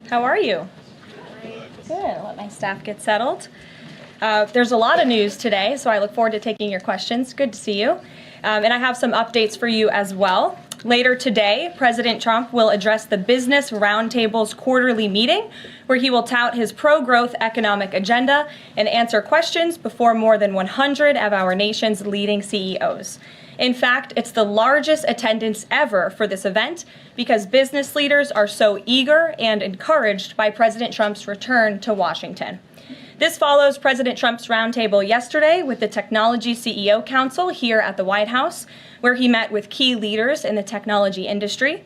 How are you? Good. I'll let my staff get settled. There's a lot of news today, so I look forward to taking your questions. Good to see you. And I have some updates for you as well. Later today, President Trump will address the Business Roundtable's quarterly meeting, where he will tout his pro-growth economic agenda and answer questions before more than 100 of our nation's leading CEOs. In fact, it's the largest attendance ever for this event because business leaders are so eager and encouraged by President Trump's return to Washington. This follows President Trump's roundtable yesterday with the Technology CEO Council here at the White House, where he met with key leaders in the technology industry.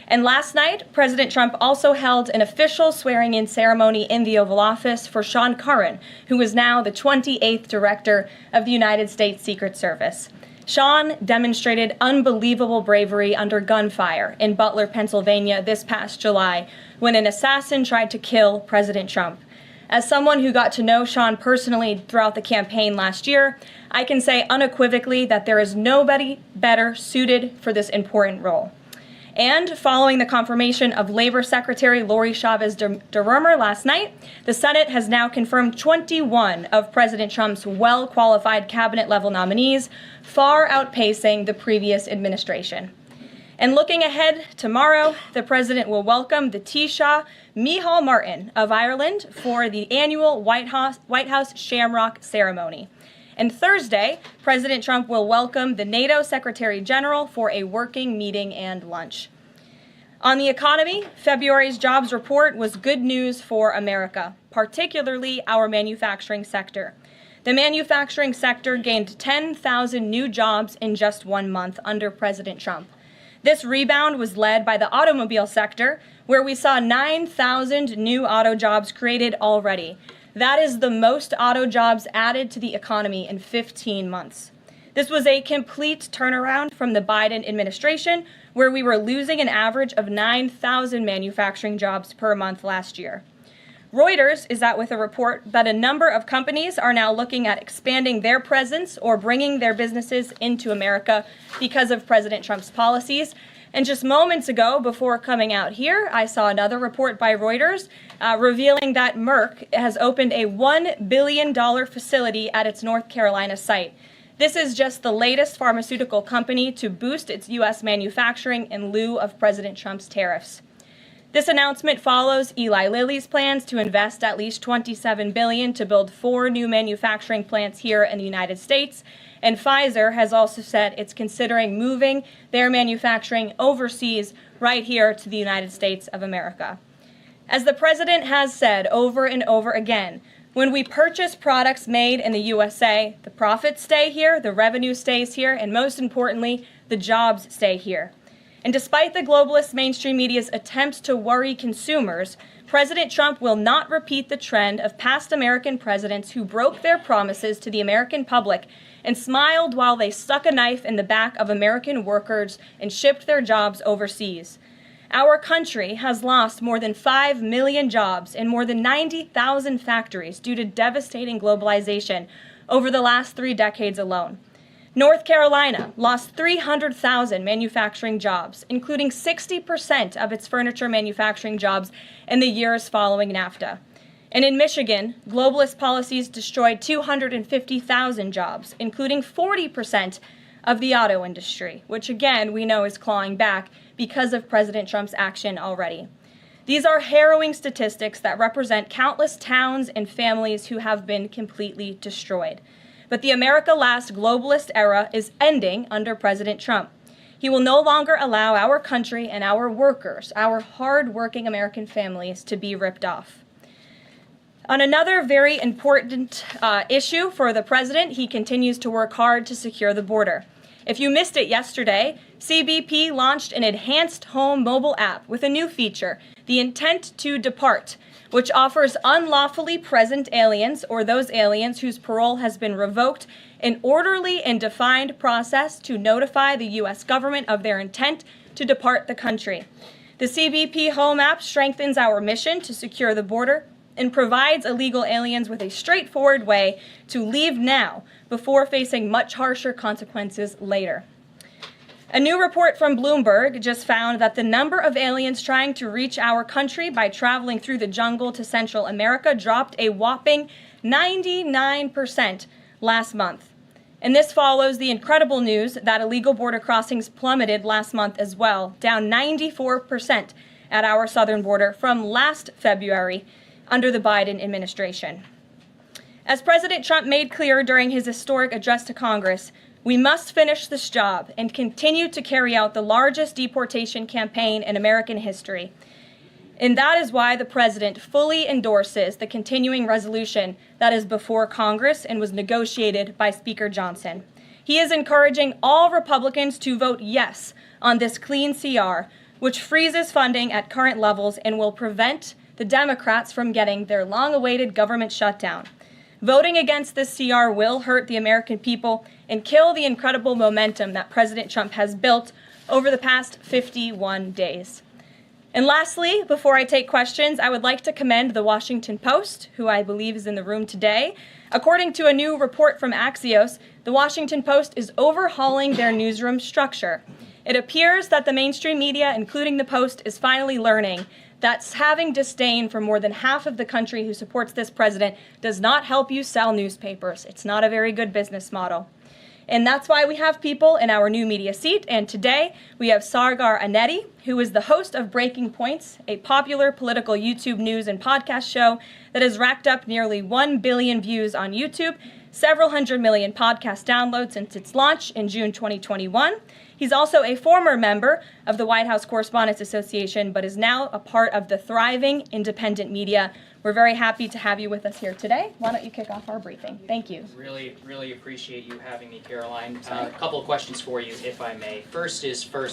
And last night, President Trump also held an official swearing-in ceremony in the Oval Office for Sean Curran, who is now the 28th Director of the United States Secret Service. Sean demonstrated unbelievable bravery under gunfire in Butler, Pennsylvania this past July when an assassin tried to kill President Trump. As someone who got to know Sean personally throughout the campaign last year, I can say unequivocally that there is nobody better suited for this important role. And following the confirmation of Labor Secretary Lori Chavez DeRumer last night, the Senate has now confirmed 21 of President Trump's well-qualified cabinet-level nominees, far outpacing the previous administration. And looking ahead, tomorrow, the president will welcome the Taoiseach Micheál Martin of Ireland for the annual White House Shamrock ceremony. And Thursday, President Trump will welcome the NATO Secretary General for a working meeting and lunch. On the economy, February's jobs report was good news for America, particularly our manufacturing sector. The manufacturing sector gained 10,000 new jobs in just 1 month under President Trump. This rebound was led by the automobile sector, where we saw 9,000 new auto jobs created already. That is the most auto jobs added to the economy in 15 months. This was a complete turnaround from the Biden administration, where we were losing an average of 9,000 manufacturing jobs per month last year. Reuters is out with a report that a number of companies are now looking at expanding their presence or bringing their businesses into America because of President Trump's policies. And just moments ago, before coming out here, I saw another report by Reuters revealing that Merck has opened a $1 billion facility at its North Carolina site. This is just the latest pharmaceutical company to boost its U.S. manufacturing in lieu of President Trump's tariffs. This announcement follows Eli Lilly's plans to invest at least $27 billion to build 4 new manufacturing plants here in the United States. And Pfizer has also said it's considering moving their manufacturing overseas right here to the United States of America. As the president has said over and over again, when we purchase products made in the USA, the profits stay here, the revenue stays here, and most importantly, the jobs stay here. And despite the globalist mainstream media's attempts to worry consumers, President Trump will not repeat the trend of past American presidents who broke their promises to the American public and smiled while they stuck a knife in the back of American workers and shipped their jobs overseas. Our country has lost more than 5 million jobs in more than 90,000 factories due to devastating globalization over the last 3 decades alone. North Carolina lost 300,000 manufacturing jobs, including 60% of its furniture manufacturing jobs in the years following NAFTA. And in Michigan, globalist policies destroyed 250,000 jobs, including 40% of the auto industry, which again we know is clawing back because of President Trump's action already. These are harrowing statistics that represent countless towns and families who have been completely destroyed. But the America Last globalist era is ending under President Trump. He will no longer allow our country and our workers, our hard-working American families, to be ripped off. On another very important issue for the president, he continues to work hard to secure the border. If you missed it yesterday, CBP launched an enhanced home mobile app with a new feature, the Intent to Depart, which offers unlawfully present aliens or those aliens whose parole has been revoked an orderly and defined process to notify the U.S. government of their intent to depart the country. The CBP Home app strengthens our mission to secure the border and provides illegal aliens with a straightforward way to leave now before facing much harsher consequences later. A new report from Bloomberg just found that the number of aliens trying to reach our country by traveling through the jungle to Central America dropped a whopping 99% last month. And this follows the incredible news that illegal border crossings plummeted last month as well, down 94% at our southern border from last February under the Biden administration. As President Trump made clear during his historic address to Congress, we must finish this job and continue to carry out the largest deportation campaign in American history. And that is why the president fully endorses the continuing resolution that is before Congress and was negotiated by Speaker Johnson. He is encouraging all Republicans to vote yes on this clean CR, which freezes funding at current levels and will prevent the Democrats from getting their long-awaited government shutdown. Voting against this CR will hurt the American people and kill the incredible momentum that President Trump has built over the past 51 days. And lastly, before I take questions, I would like to commend the Washington Post, who I believe is in the room today. According to a new report from Axios, the Washington Post is overhauling their newsroom structure. It appears that the mainstream media, including the Post, is finally learning that having disdain for more than half of the country who supports this president does not help you sell newspapers. It's not a very good business model. And that's why we have people in our new media seat. And today we have Sargar Aneti, who is the host of Breaking Points, a popular political YouTube news and podcast show that has racked up nearly 1 billion views on YouTube, several hundred million podcast downloads since its launch in June 2021. He's also a former member of the White House Correspondents Association, but is now a part of the thriving independent media. We're very happy to have you with us here today. Why don't you kick off our briefing? Thank you. Really appreciate you having me, Karoline. A couple of questions for you, if I may. First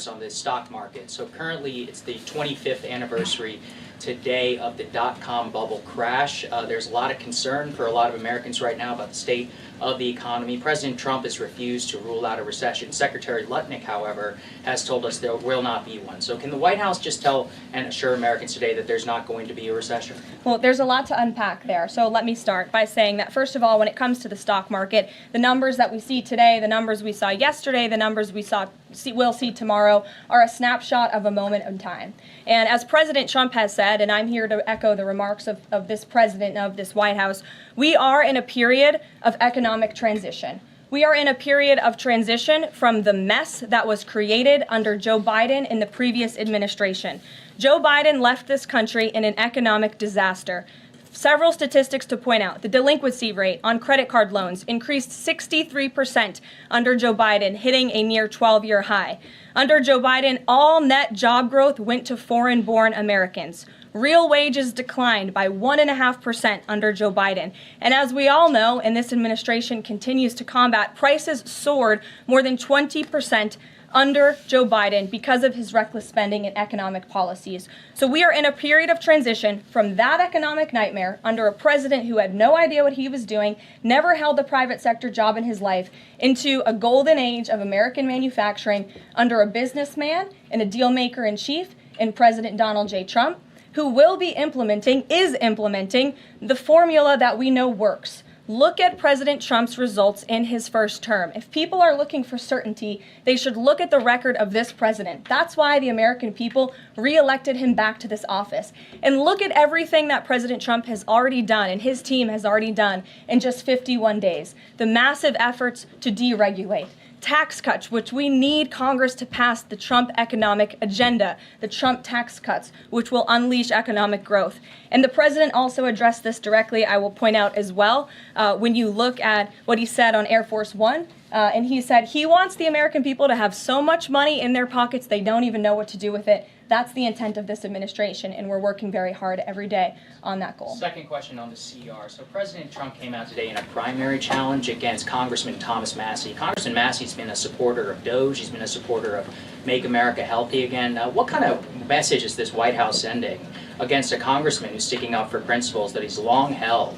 on the stock market. So currently it's the 25th anniversary today of the dot-com bubble crash. There's a lot of concern for a lot of Americans right now about the state of the economy. President Trump has refused to rule out a recession. Secretary Lutnick, however, has told us there will not be one. So can the White House just tell and assure Americans today that there's not going to be a recession? Well, there's a lot to unpack there. So let me start by saying that, first of all, when it comes to the stock market, the numbers that we see today, the numbers we saw yesterday, the numbers we'll see tomorrow are a snapshot of a moment in time. And as President Trump has said, and I'm here to echo the remarks of this president of this White House, we are in a period of economic transition. We are in a period of transition from the mess that was created under Joe Biden in the previous administration. Joe Biden left this country in an economic disaster. Several statistics to point out. The delinquency rate on credit card loans increased 63% under Joe Biden, hitting a near 12-year high. Under Joe Biden, all net job growth went to foreign-born Americans. Real wages declined by 1.5% under Joe Biden. And as we all know, and this administration continues to combat, prices soared more than 20% under Joe Biden because of his reckless spending and economic policies. So we are in a period of transition from that economic nightmare under a president who had no idea what he was doing, never held a private sector job in his life, into a golden age of American manufacturing under a businessman and a deal maker in chief in President Donald J. Trump, who is implementing the formula that we know works. Look at President Trump's results in his first term. If people are looking for certainty, they should look at the record of this president. That's why the American people re-elected him back to this office. And look at everything that President Trump has already done and his team has already done in just 51 days. The massive efforts to deregulate, tax cuts, which we need Congress to pass the Trump economic agenda, the Trump tax cuts, which will unleash economic growth. And the president also addressed this directly, I will point out as well, when you look at what he said on Air Force One, and he said he wants the American people to have so much money in their pockets they don't even know what to do with it. That's the intent of this administration, and we're working very hard every day on that goal. Second question on the CR. So President Trump came out today in a primary challenge against Congressman Thomas Massie. Congressman Massie's been a supporter of DOGE. He's been a supporter of Make America Healthy Again. What kind of message is this White House sending against a congressman who's sticking up for principles that he's long held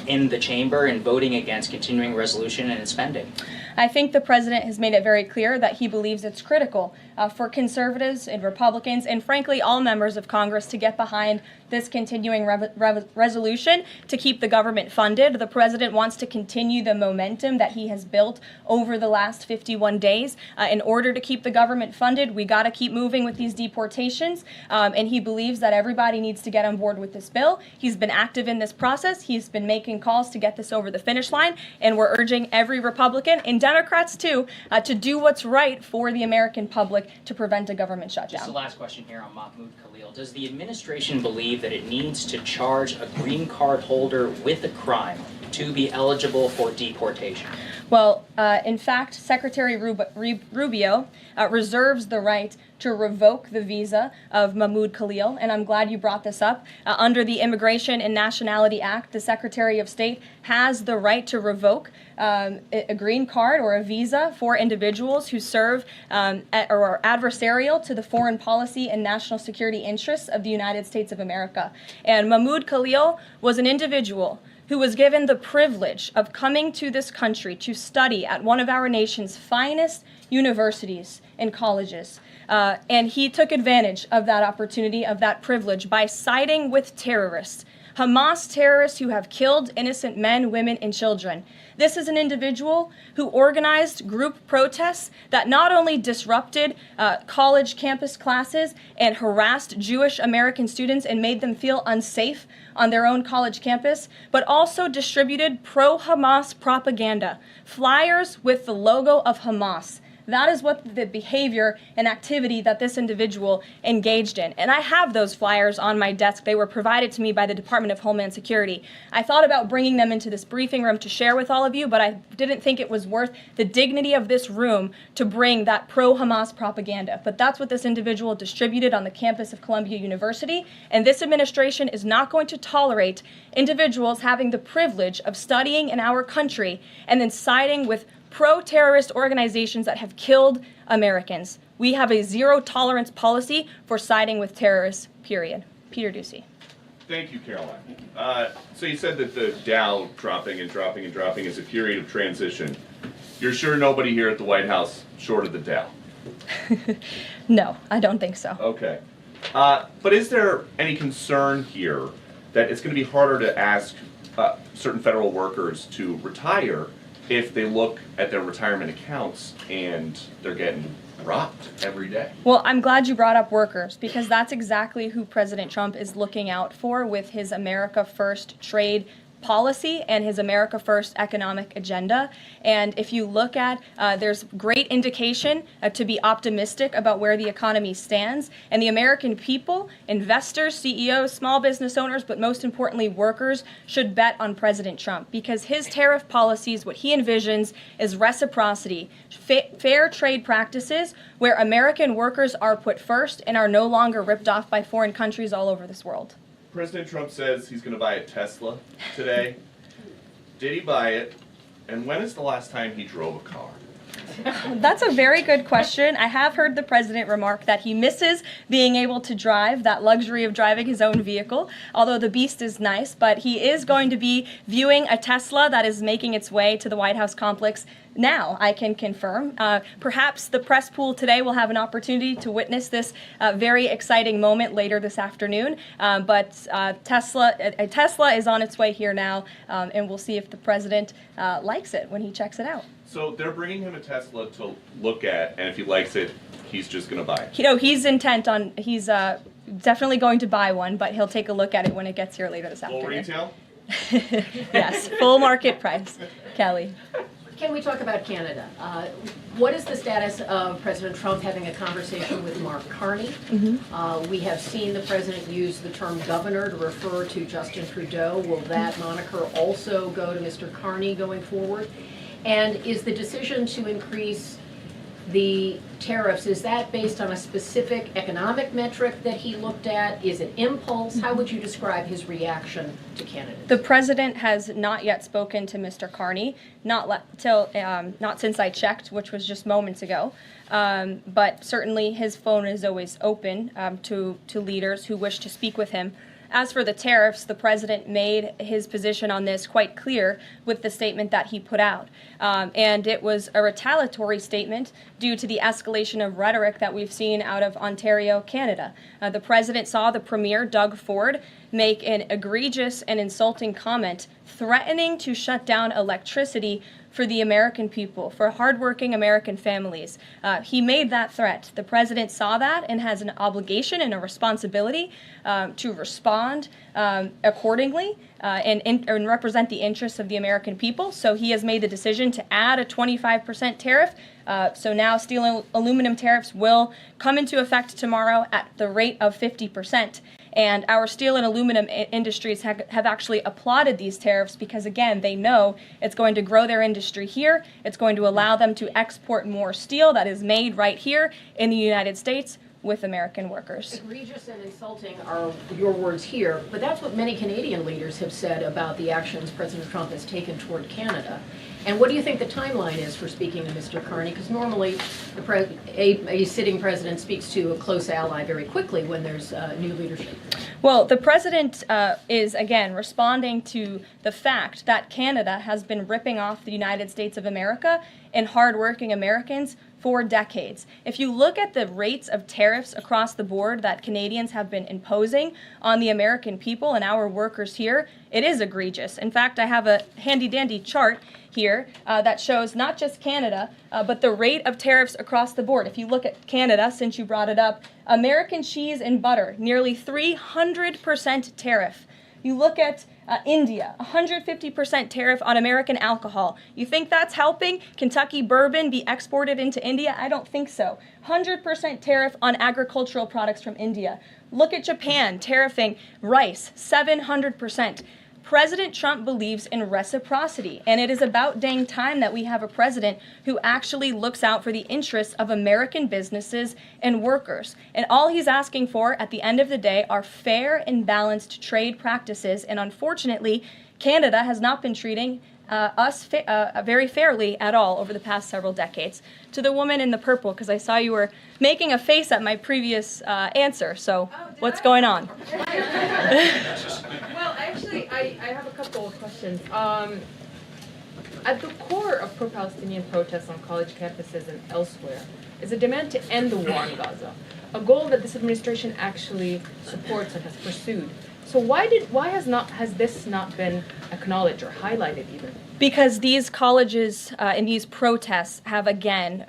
in the chamber and voting against continuing resolution and spending? I think the president has made it very clear that he believes it's critical for conservatives and Republicans and frankly all members of Congress to get behind this continuing resolution to keep the government funded. The president wants to continue the momentum that he has built over the last 51 days. In order to keep the government funded, we got to keep moving with these deportations, and he believes that everybody needs to get on board with this bill. He's been active in this process. He's been making calls to get this over the finish line, and we're urging every Republican, and Democrats too, to do what's right for the American public to prevent a government shutdown. Just the last question here on Mahmoud Khalil. Does the administration believe that it needs to charge a green card holder with a crime to be eligible for deportation? Well, in fact, Secretary Rubio reserves the right to revoke the visa of Mahmoud Khalil, and I'm glad you brought this up. Under the Immigration and Nationality Act, the Secretary of State has the right to revoke a green card or a visa for individuals who serve or are adversarial to the foreign policy and national security interests of the United States of America. And Mahmoud Khalil was an individual who was given the privilege of coming to this country to study at one of our nation's finest universities and colleges. And he took advantage of that opportunity, of that privilege, by siding with terrorists, Hamas terrorists who have killed innocent men, women, and children. This is an individual who organized group protests that not only disrupted college campus classes and harassed Jewish American students and made them feel unsafe on their own college campus, but also distributed pro-Hamas propaganda, flyers with the logo of Hamas. That is what the behavior and activity that this individual engaged in. And I have those flyers on my desk. They were provided to me by the Department of Homeland Security. I thought about bringing them into this briefing room to share with all of you, but I didn't think it was worth the dignity of this room to bring that pro-Hamas propaganda. But that's what this individual distributed on the campus of Columbia University. And this administration is not going to tolerate individuals having the privilege of studying in our country and then siding with pro-terrorist organizations that have killed Americans. We have a zero-tolerance policy for siding with terrorists, period. Peter Ducey. Thank you, Caroline. So you said that the Dow dropping and dropping and dropping is a period of transition. You're sure nobody here at the White House shorted the Dow? No, I don't think so. Okay. But is there any concern here that it's going to be harder to ask certain federal workers to retire if they look at their retirement accounts and they're getting robbed every day? Well, I'm glad you brought up workers, because that's exactly who President Trump is looking out for with his America First trade policy and his America First economic agenda. And if you look at, there's great indication to be optimistic about where the economy stands. And the American people, investors, CEOs, small business owners, but most importantly workers, should bet on President Trump, because his tariff policies, what he envisions is reciprocity, fair trade practices where American workers are put first and are no longer ripped off by foreign countries all over this world. President Trump says he's going to buy a Tesla today. Did he buy it? And when is the last time he drove a car? That's a very good question. I have heard the president remark that he misses being able to drive, that luxury of driving his own vehicle, although the beast is nice, but he is going to be viewing a Tesla that is making its way to the White House complex now, I can confirm. Perhaps the press pool today will have an opportunity to witness this very exciting moment later this afternoon. But a Tesla is on its way here now, and we'll see if the president likes it when he checks it out. So they're bringing him a Tesla to look at, and if he likes it, he's just going to buy it. You know, he's definitely going to buy one, but he'll take a look at it when it gets here later this afternoon. Full retail? Yes, full market price. Kelly. Can we talk about Canada? What is the status of President Trump having a conversation with Mark Carney? We have seen the president use the term governor to refer to Justin Trudeau. Will that moniker also go to Mr. Carney going forward? And is the decision to increase the tariffs, is that based on a specific economic metric that he looked at? Is it impulse? How would you describe his reaction to candidates? The president has not yet spoken to Mr. Carney, not since I checked, which was just moments ago. But certainly his phone is always open to leaders who wish to speak with him. As for the tariffs, the president made his position on this quite clear with the statement that he put out. And it was a retaliatory statement due to the escalation of rhetoric that we've seen out of Ontario, Canada. The president saw the Premier, Doug Ford, make an egregious and insulting comment threatening to shut down electricity for the American people, for hardworking American families. He made that threat. The president saw that and has an obligation and a responsibility to respond accordingly and represent the interests of the American people. So he has made the decision to add a 25% tariff. So now steel and aluminum tariffs will come into effect tomorrow at the rate of 50%. And our steel and aluminum industries have actually applauded these tariffs because, again, they know it's going to grow their industry here. It's going to allow them to export more steel that is made right here in the United States with American workers. Egregious and insulting are your words here, but that's what many Canadian leaders have said about the actions President Trump has taken toward Canada. And what do you think the timeline is for speaking to Mr. Carney? Because normally a sitting president speaks to a close ally very quickly when there's new leadership. Well, the president is, again, responding to the fact that Canada has been ripping off the United States of America and hardworking Americans for decades. If you look at the rates of tariffs across the board that Canadians have been imposing on the American people and our workers here, it is egregious. In fact, I have a handy-dandy chart here that shows not just Canada, but the rate of tariffs across the board. If you look at Canada, since you brought it up, American cheese and butter, nearly 300% tariff. You look at India, 150% tariff on American alcohol. You think that's helping Kentucky bourbon be exported into India? I don't think so. 100% tariff on agricultural products from India. Look at Japan, tariffing rice, 700%. President Trump believes in reciprocity, and it is about dang time that we have a president who actually looks out for the interests of American businesses and workers. And all he's asking for at the end of the day are fair and balanced trade practices, and unfortunately, Canada has not been treating us very fairly at all over the past several decades. To the woman in the purple, because I saw you were making a face at my previous answer, so what's going on? Well, actually, I have a couple of questions. At the core of pro-Palestinian protests on college campuses and elsewhere is a demand to end the war in Gaza, a goal that this administration actually supports and has pursued. So why has this not been acknowledged or highlighted even? Because these colleges and these protests have again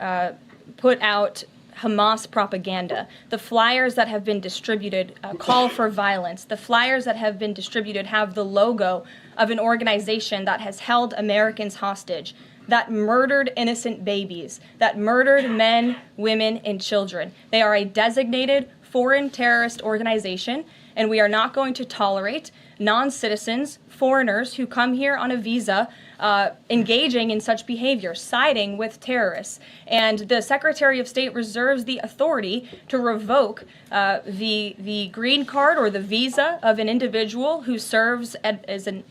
put out Hamas propaganda. The flyers that have been distributed call for violence. The flyers that have been distributed have the logo of an organization that has held Americans hostage, that murdered innocent babies, that murdered men, women, and children. They are a designated foreign terrorist organization, and we are not going to tolerate non-citizens, foreigners who come here on a visa engaging in such behavior, siding with terrorists. And the Secretary of State reserves the authority to revoke the green card or the visa of an individual who serves as an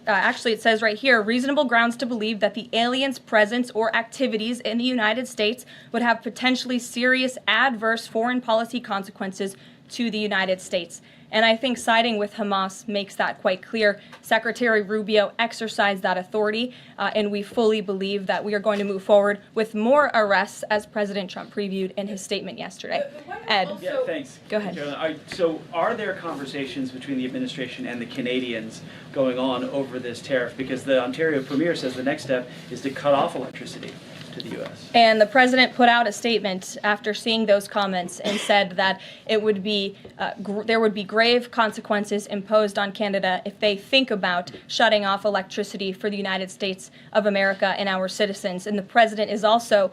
actually it says right here, reasonable grounds to believe that the alien's presence or activities in the United States would have potentially serious adverse foreign policy consequences to the United States. And I think siding with Hamas makes that quite clear. Secretary Rubio exercised that authority, and we fully believe that we are going to move forward with more arrests, as President Trump previewed in his statement yesterday. Ed. Yeah, thanks. Go ahead. So are there conversations between the administration and the Canadians going on over this tariff? Because the Ontario Premier says the next step is to cut off electricity to the U.S. And the president put out a statement after seeing those comments and said that it would be there would be grave consequences imposed on Canada if they think about shutting off electricity for the United States of America and our citizens. And the president is also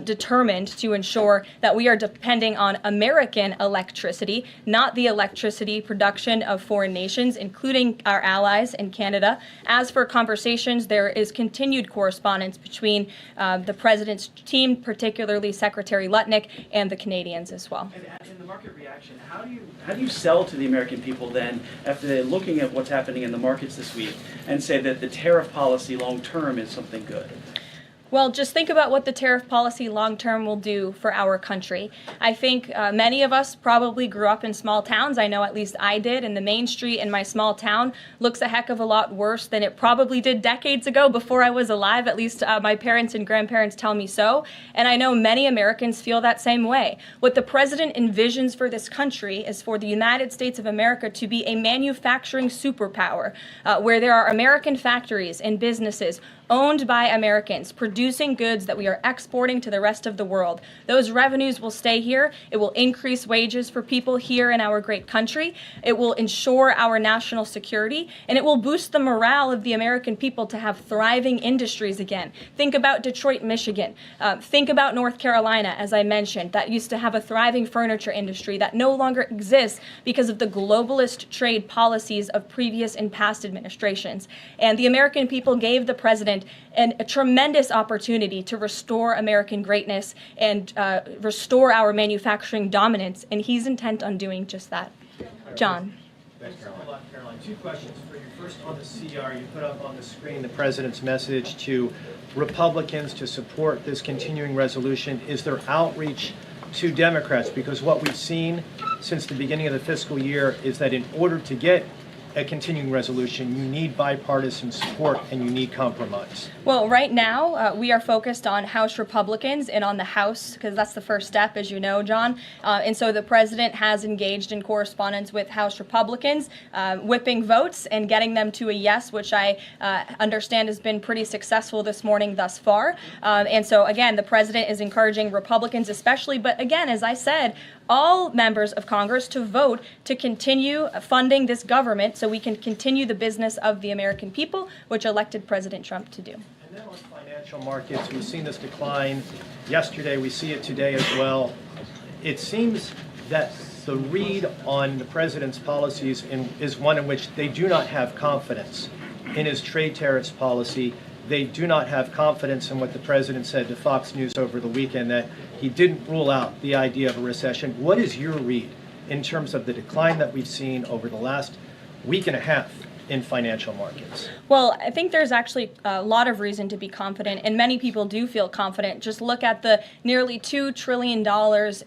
determined to ensure that we are depending on American electricity, not the electricity production of foreign nations, including our allies in Canada. As for conversations, there is continued correspondence between the president's team, particularly Secretary Lutnick, and the Canadians as well. And in the market reaction, how do you sell to the American people then after they're looking at what's happening in the markets this week and say that the tariff policy long term is something good? Well, just think about what the tariff policy long-term will do for our country. I think many of us probably grew up in small towns. I know at least I did, and the main street in my small town looks a heck of a lot worse than it probably did decades ago before I was alive. At least my parents and grandparents tell me so. And I know many Americans feel that same way. What the president envisions for this country is for the United States of America to be a manufacturing superpower, where there are American factories and businesses owned by Americans, producing goods that we are exporting to the rest of the world. Those revenues will stay here. It will increase wages for people here in our great country. It will ensure our national security, and it will boost the morale of the American people to have thriving industries again. Think about Detroit, Michigan. Think about North Carolina, as I mentioned, that used to have a thriving furniture industry that no longer exists because of the globalist trade policies of previous and past administrations. And the American people gave the president a tremendous opportunity to restore American greatness and restore our manufacturing dominance, and he's intent on doing just that. John. Thanks a lot, Karoline. Two questions for you. First, on the CR, you put up on the screen the president's message to Republicans to support this continuing resolution. Is there outreach to Democrats? Because what we've seen since the beginning of the fiscal year is that in order to get a continuing resolution, you need bipartisan support and you need compromise. Well, right now, we are focused on House Republicans and on the House, because that's the first step, as you know, John. And so the president has engaged in correspondence with House Republicans, whipping votes and getting them to a yes, which I understand has been pretty successful this morning thus far. And so, again, the president is encouraging Republicans especially, but again, as I said, all members of Congress to vote to continue funding this government so we can continue the business of the American people, which elected President Trump to do. And then on financial markets, we've seen this decline yesterday. We see it today as well. It seems that the read on the president's policies is one in which they do not have confidence in his trade tariffs policy. They do not have confidence in what the president said to Fox News over the weekend, that he didn't rule out the idea of a recession. What is your read in terms of the decline that we've seen over the last week and a half in financial markets? Well, I think there's actually a lot of reason to be confident, and many people do feel confident. Just look at the nearly $2 trillion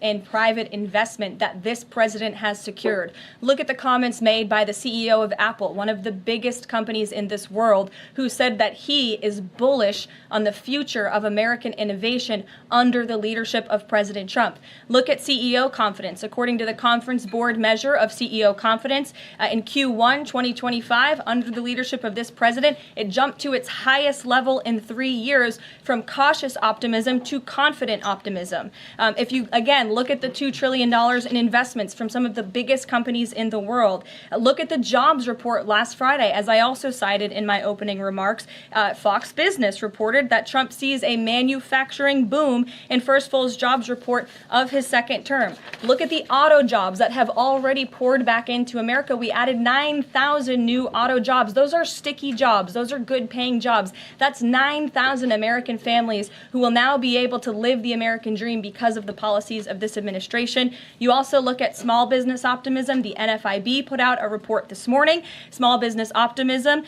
in private investment that this president has secured. Look at the comments made by the CEO of Apple, one of the biggest companies in this world, who said that he is bullish on the future of American innovation under the leadership of President Trump. Look at CEO confidence. According to the Conference Board measure of CEO confidence, in Q1 2025, under the leadership of this president, it jumped to its highest level in 3 years, from cautious optimism to confident optimism. If you, again, look at the $2 trillion in investments from some of the biggest companies in the world, look at the jobs report last Friday, as I also cited in my opening remarks. Fox Business reported that Trump sees a manufacturing boom in first full jobs report of his second term. Look at the auto jobs that have already poured back into America. We added 9,000 new auto jobs. Those are sticky jobs. Those are good paying jobs. That's 9,000 American families who will now be able to live the American dream because of the policies of this administration. You also look at small business optimism. The NFIB put out a report this morning. Small business optimism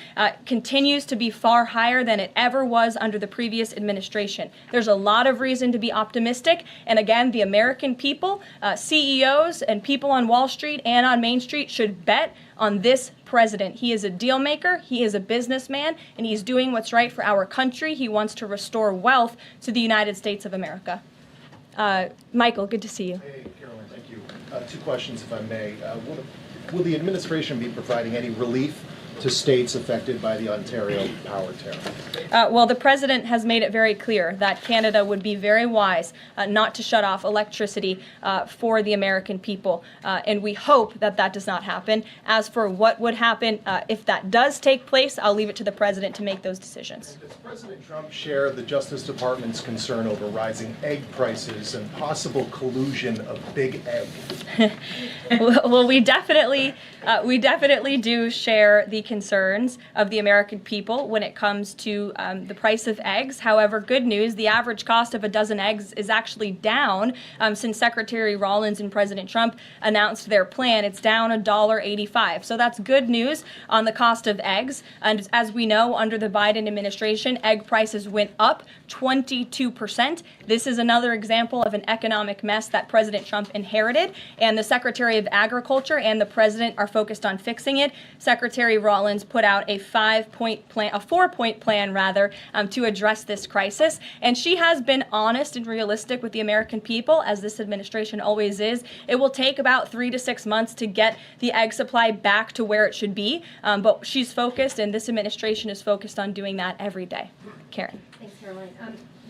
continues to be far higher than it ever was under the previous administration. There's a lot of reason to be optimistic. And again, the American people, CEOs and people on Wall Street and on Main Street should bet on this president. He is a deal maker, he is a businessman, and he's doing what's right for our country. He wants to restore wealth to the United States of America. Michael, good to see you. Hey, Karoline, thank you. Two questions, if I may. Will the administration be providing any relief to states affected by the Ontario power tariff? Well, the president has made it very clear that Canada would be very wise not to shut off electricity for the American people, and we hope that that does not happen. As for what would happen if that does take place, I'll leave it to the president to make those decisions. Does President Trump share the Justice Department's concern over rising egg prices and possible collusion of Big Egg? Well, we definitely do share the concerns of the American people when it comes to the price of eggs. However, good news, the average cost of a dozen eggs is actually down since Secretary Rollins and President Trump announced their plan. It's down $1.85. So that's good news on the cost of eggs. And as we know, under the Biden administration, egg prices went up 22%. This is another example of an economic mess that President Trump inherited, and the Secretary of Agriculture and the President are focused on fixing it. Secretary Rollins put out a 4-point plan, to address this crisis, and she has been honest and realistic with the American people, as this administration always is. It will take about 3 to 6 months to get the egg supply back to where it should be, but she's focused, and this administration is focused on doing that every day. Karen. Thanks, Caroline.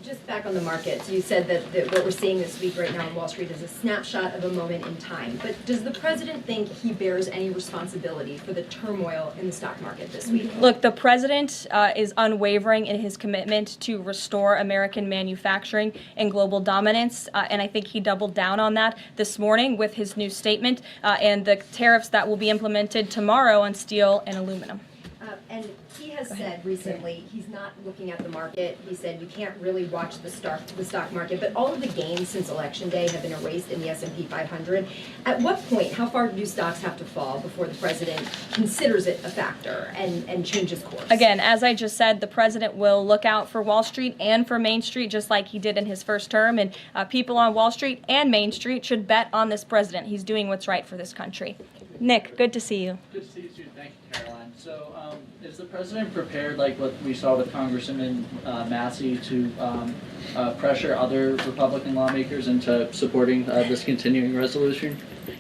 Just back on the markets, you said that what we're seeing this week right now on Wall Street is a snapshot of a moment in time. But does the president think he bears any responsibility for the turmoil in the stock market this week? Look, the president is unwavering in his commitment to restore American manufacturing and global dominance, and I think he doubled down on that this morning with his new statement and the tariffs that will be implemented tomorrow on steel and aluminum. And he has said recently he's not looking at the market. He said you can't really watch the stock market, but all of the gains since Election Day have been erased in the S&P 500. At what point, how far do stocks have to fall before the president considers it a factor and changes course? Again, as I just said, the president will look out for Wall Street and for Main Street, just like he did in his first term, and people on Wall Street and Main Street should bet on this president. He's doing what's right for this country. Nick, good to see you. Good to see you too. Thank you, Caroline. So, is the president prepared, like what we saw with Congressman Massey, to pressure other Republican lawmakers into supporting this continuing resolution?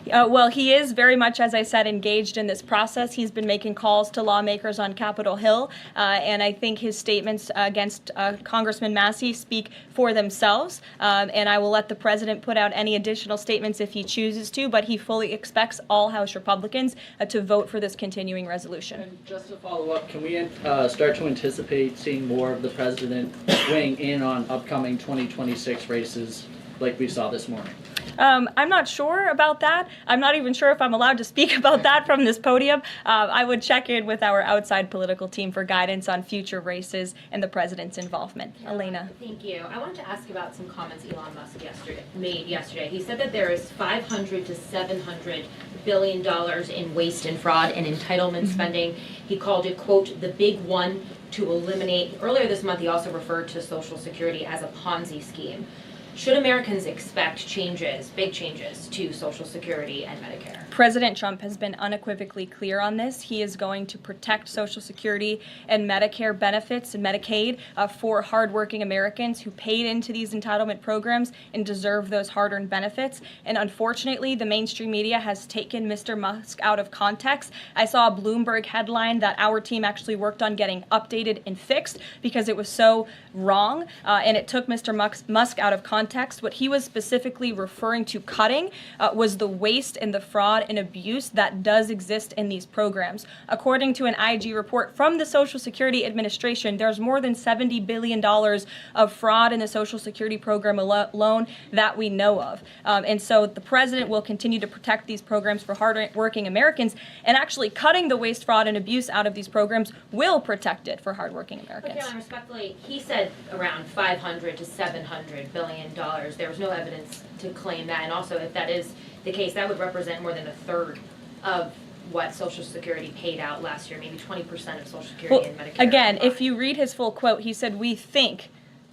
Well, he is very much, as I said, engaged in this process. He's been making calls to lawmakers on Capitol Hill, and I think his statements against Congressman Massey speak for themselves, and I will let the president put out any additional statements if he chooses to, but he fully expects all House Republicans to vote for this continuing resolution. And just to follow up, can we start to anticipate seeing more of the president weighing in on upcoming 2026 races like we saw this morning? I'm not sure about that. I'm not even sure if I'm allowed to speak about that from this podium. I would check in with our outside political team for guidance on future races and the president's involvement. Elena. Thank you. I wanted to ask about some comments Elon Musk made yesterday. He said that there is $500 to $700 billion in waste and fraud and entitlement spending. He called it, quote, the big one to eliminate. Earlier this month, he also referred to Social Security as a Ponzi scheme. Should Americans expect changes, big changes, to Social Security and Medicare? President Trump has been unequivocally clear on this. He is going to protect Social Security and Medicare benefits and Medicaid for hardworking Americans who paid into these entitlement programs and deserve those hard-earned benefits. And unfortunately, the mainstream media has taken Mr. Musk out of context. I saw a Bloomberg headline that our team actually worked on getting updated and fixed because it was so wrong, and it took Mr. Musk out of context. What he was specifically referring to cutting was the waste and the fraud and abuse that does exist in these programs. According to an IG report from the Social Security Administration, there's more than $70 billion of fraud in the Social Security program alone that we know of. And so the president will continue to protect these programs for hardworking Americans, and actually cutting the waste, fraud, and abuse out of these programs will protect it for hardworking Americans. But Caroline, respectfully, he said around $500 to $700 billion. There was no evidence to claim that, and also if that is the case, that would represent more than a third of what Social Security paid out last year, maybe 20% of Social Security and Medicare. Again, if you read his full quote, he said, we think,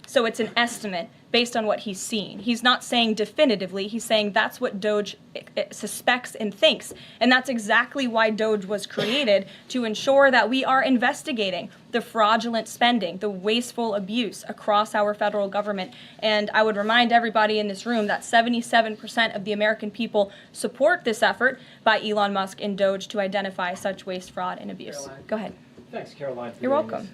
so it's an estimate based on what he's seen. He's not saying definitively, he's saying that's what DOJ suspects and thinks. And that's exactly why DOJ was created, to ensure that we are investigating the fraudulent spending, the wasteful abuse across our federal government. And I would remind everybody in this room that 77% of the American people support this effort by Elon Musk and DOJ to identify such waste, fraud, and abuse. Caroline. Go ahead. Thanks, Caroline. You're welcome.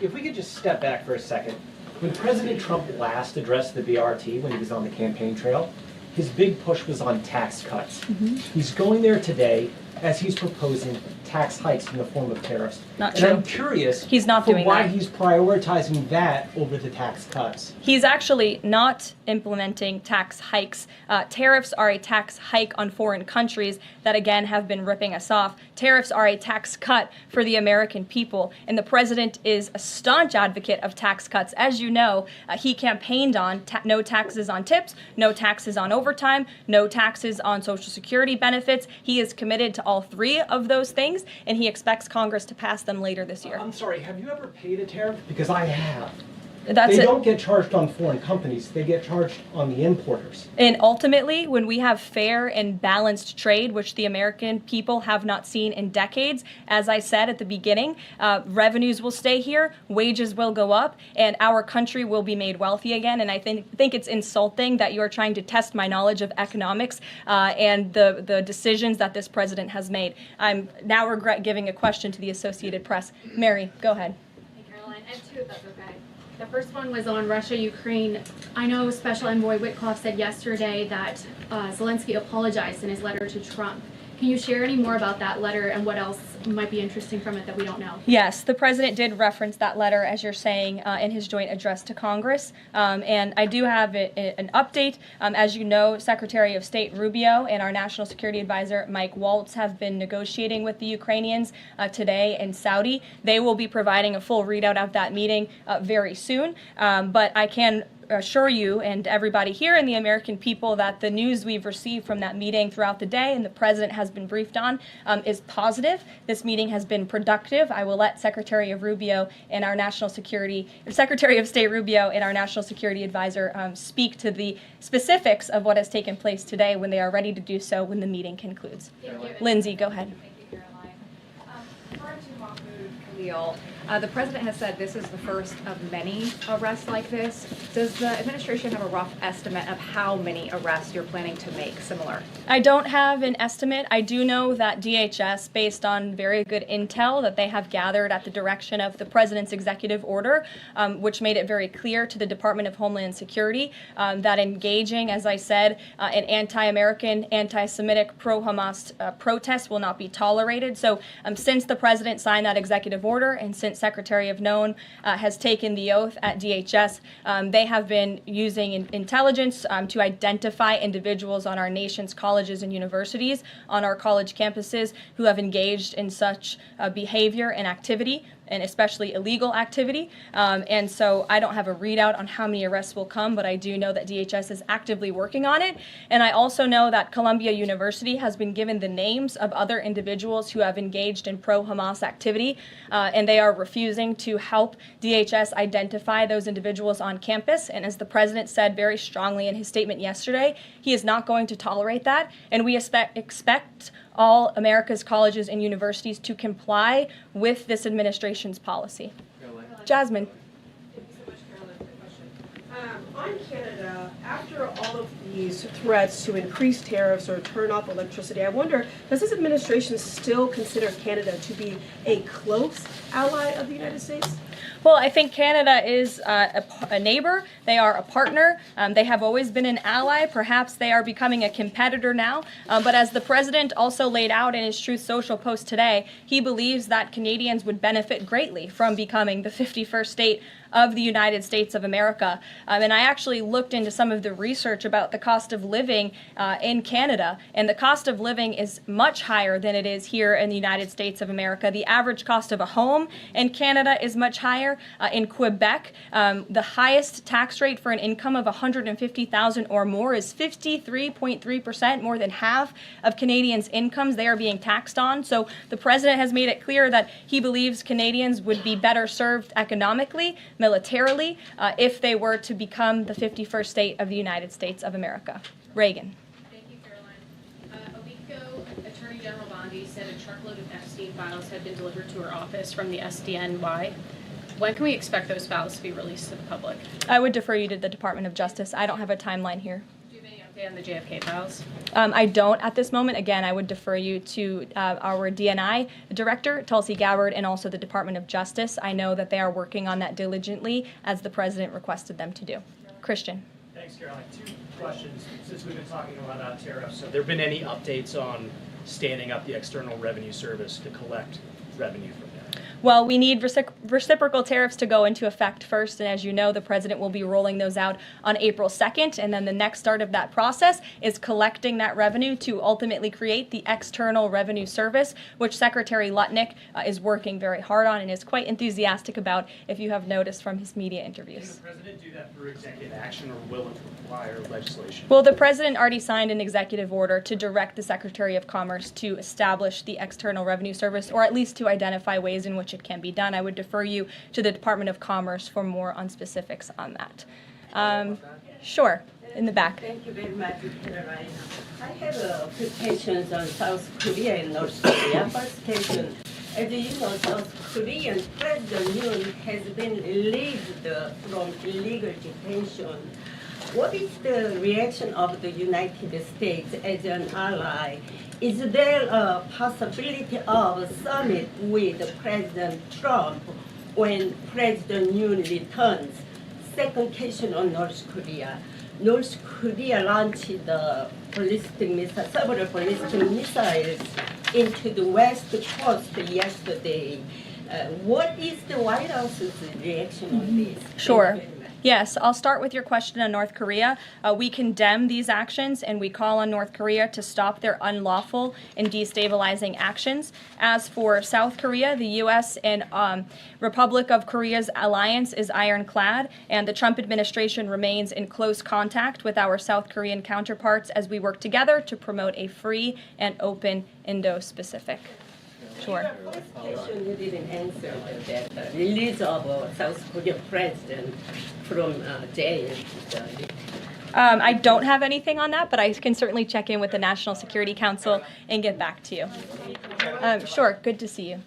If we could just step back for a second. When President Trump last addressed the BRT when he was on the campaign trail, his big push was on tax cuts. He's going there today as he's proposing tax hikes in the form of tariffs. Not and true. I'm curious He's not doing why that. he's prioritizing that over the tax cuts. He's actually not implementing tax hikes. Tariffs are a tax hike on foreign countries that, again, have been ripping us off. Tariffs are a tax cut for the American people, and the president is a staunch advocate of tax cuts. As you know, he campaigned on no taxes on tips, no taxes on overtime, no taxes on Social Security benefits. He is committed to all three of those things, and he expects Congress to pass them later this year. I'm sorry, have you ever paid a tariff? Because I have. That's They it. don't get charged on foreign companies, they get charged on the importers. And ultimately, when we have fair and balanced trade, which the American people have not seen in decades, as I said at the beginning, revenues will stay here, wages will go up, and our country will be made wealthy again. And I think it's insulting that you are trying to test my knowledge of economics and the decisions that this president has made. I'm now regret giving a question to the Associated Press. Mary, go ahead. Hey, Caroline, I have two, if that's okay. The first one was on Russia, Ukraine. I know Special Envoy Witkoff said yesterday that Zelensky apologized in his letter to Trump. Can you share any more about that letter and what else might be interesting from it that we don't know? Yes, the president did reference that letter, as you're saying, in his joint address to Congress. And I do have an update. As you know, Secretary of State Rubio and our National Security Advisor Mike Waltz have been negotiating with the Ukrainians today in Saudi. They will be providing a full readout of that meeting very soon. But I can assure you and everybody here and the American people that the news we've received from that meeting throughout the day and the president has been briefed on is positive. This meeting has been productive. I will let Secretary of State Rubio and our National Security Advisor speak to the specifics of what has taken place today when they are ready to do so when the meeting concludes. Lindsay, go ahead. The president has said this is the first of many arrests like this. Does the administration have a rough estimate of how many arrests you're planning to make similar? I don't have an estimate. I do know that DHS, based on very good intel that they have gathered at the direction of the president's executive order, which made it very clear to the Department of Homeland Security that engaging, as I said, in anti-American, anti-Semitic, pro-Hamas protests will not be tolerated. So since the president signed that executive order and since Secretary of Known has taken the oath at DHS, they have been using intelligence to identify individuals on our nation's colleges and universities, on our college campuses, who have engaged in such behavior and activity, and especially illegal activity. And so I don't have a readout on how many arrests will come, but I do know that DHS is actively working on it. And I also know that Columbia University has been given the names of other individuals who have engaged in pro-Hamas activity, and they are refusing to help DHS identify those individuals on campus. And as the president said very strongly in his statement yesterday, he is not going to tolerate that, and we expect all America's colleges and universities to comply with this administration's policy. Jasmine. Thank you so much, Caroline, for the question. On Canada, after all of these threats to increase tariffs or turn off electricity, I wonder, does this administration still consider Canada to be a close ally of the United States? Well, I think Canada is a neighbor. They are a partner. They have always been an ally. Perhaps they are becoming a competitor now. But as the president also laid out in his Truth Social post today, he believes that Canadians would benefit greatly from becoming the 51st state of the United States of America. And I actually looked into some of the research about the cost of living in Canada, and the cost of living is much higher than it is here in the United States of America. The average cost of a home in Canada is much higher. In Quebec, the highest tax rate for an income of $150,000 or more is 53.3%, more than half of Canadians' incomes they are being taxed on. So the president has made it clear that he believes Canadians would be better served economically, militarily, if they were to become the 51st state of the United States of America. Reagan. Thank you, Caroline. A week ago, Attorney General Bondi said a truckload of Epstein files had been delivered to her office from the SDNY. When can we expect those files to be released to the public? I would defer you to the Department of Justice. I don't have a timeline here. Do you have any update on the JFK files? I don't at this moment. Again, I would defer you to our DNI director, Tulsi Gabbard, and also the Department of Justice. I know that they are working on that diligently, as the president requested them to do. Christian. Thanks, Caroline. Two questions. Since we've been talking a lot about tariffs, have there been any updates on standing up the External Revenue Service to collect revenue from that? Well, we need reciprocal tariffs to go into effect first, and as you know, the president will be rolling those out on April 2nd, and then the next start of that process is collecting that revenue to ultimately create the External Revenue Service, which Secretary Lutnick is working very hard on and is quite enthusiastic about, if you have noticed from his media interviews. Can the president do that through executive action, or will it require legislation? Well, the president already signed an executive order to direct the Secretary of Commerce to establish the External Revenue Service, or at least to identify ways in which it can be done. I would defer you to the Department of Commerce for more on specifics on that. Sure, in the back. Thank you very much, Caroline. I have a few questions on South Korea and North Korea. First question, as you know, South Korean President Yoon has been released from illegal detention. What is the reaction of the United States as an ally? Is there a possibility of a summit with President Trump when President Yoon returns? Second question on North Korea. North Korea launched the several ballistic missiles into the west coast yesterday. What is the White House's reaction on this? Sure. Yes, I'll start with your question on North Korea. We condemn these actions and we call on North Korea to stop their unlawful and destabilizing actions. As for South Korea, the U.S. and Republic of Korea's alliance is ironclad, and the Trump administration remains in close contact with our South Korean counterparts as we work together to promote a free and open Indo-Pacific. Sure. First question you didn't answer that release of South Korean president from jail. I don't have anything on that, but I can certainly check in with the National Security Council and get back to you. Sure, good to see you.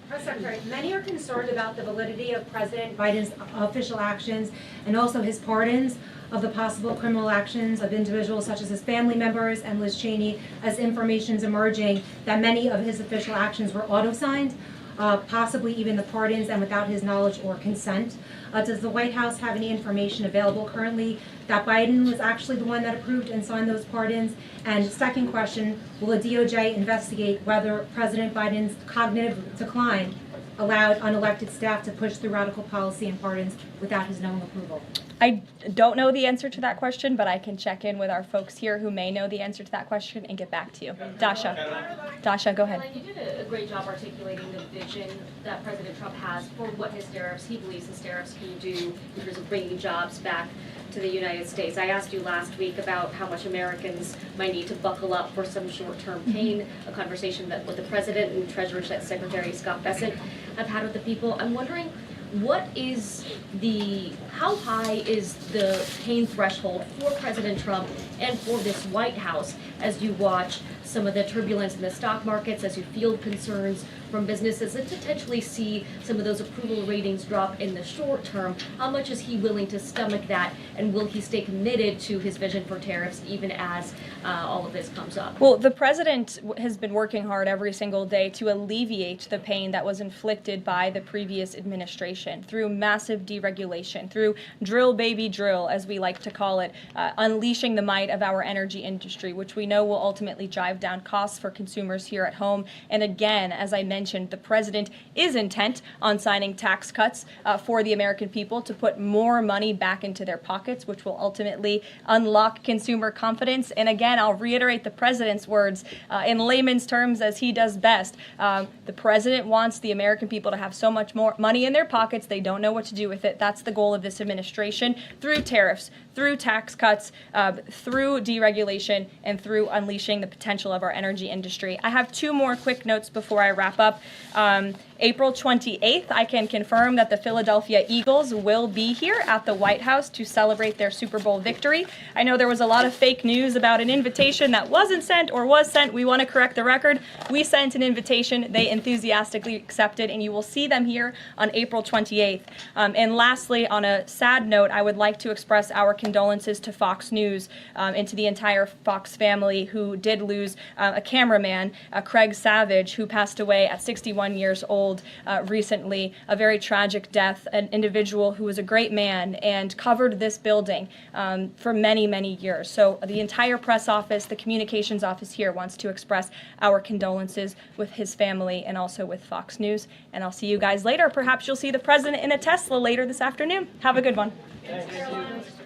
Press Secretary, many are concerned about the validity of President Biden's official actions and also his pardons of the possible criminal actions of individuals such as his family members and Liz Cheney, as information is emerging that many of his official actions were auto-signed, possibly even the pardons, and without his knowledge or consent. Does the White House have any information available currently that Biden was actually the one that approved and signed those pardons? And second question, will the DOJ investigate whether President Biden's cognitive decline allowed unelected staff to push through radical policy and pardons without his knowing approval? I don't know the answer to that question, but I can check in with our folks here who may know the answer to that question and get back to you. Dasha, go ahead. Caroline, you did a great job articulating the vision that President Trump has for what he believes his tariffs can do in terms of bringing jobs back to the United States. I asked you last week about how much Americans might need to buckle up for some short-term pain, a conversation that with the President and Treasury Secretary Scott Bessent have had with the people. I'm wondering, how high is the pain threshold for President Trump and for this White House as you watch some of the turbulence in the stock markets, as you field concerns from businesses and potentially see some of those approval ratings drop in the short term? How much is he willing to stomach that, and will he stay committed to his vision for tariffs even as all of this comes up? Well, the president has been working hard every single day to alleviate the pain that was inflicted by the previous administration through massive deregulation, through drill baby drill, as we like to call it, unleashing the might of our energy industry, which we know will ultimately drive down costs for consumers here at home. And again, as I mentioned, the president is intent on signing tax cuts for the American people to put more money back into their pockets, which will ultimately unlock consumer confidence. And again, I'll reiterate the president's words in layman's terms as he does best. The president wants the American people to have so much more money in their pockets, they don't know what to do with it. That's the goal of this administration, through tariffs, through tax cuts, through deregulation, and through unleashing the potential of our energy industry. I have two more quick notes before I wrap up. April 28th, I can confirm that the Philadelphia Eagles will be here at the White House to celebrate their Super Bowl victory. I know there was a lot of fake news about an invitation that wasn't sent or was sent. We want to correct the record. We sent an invitation. They enthusiastically accepted, and you will see them here on April 28th. And lastly, on a sad note, I would like to express our condolences to Fox News and to the entire Fox family who did lose a cameraman, Craig Savage, who passed away at at 61 years old recently, a very tragic death, an individual who was a great man and covered this building for many, many years. So the entire press office, the communications office here wants to express our condolences with his family and also with Fox News. And I'll see you guys later. Perhaps you'll see the president in a Tesla later this afternoon. Have a good one. Thanks.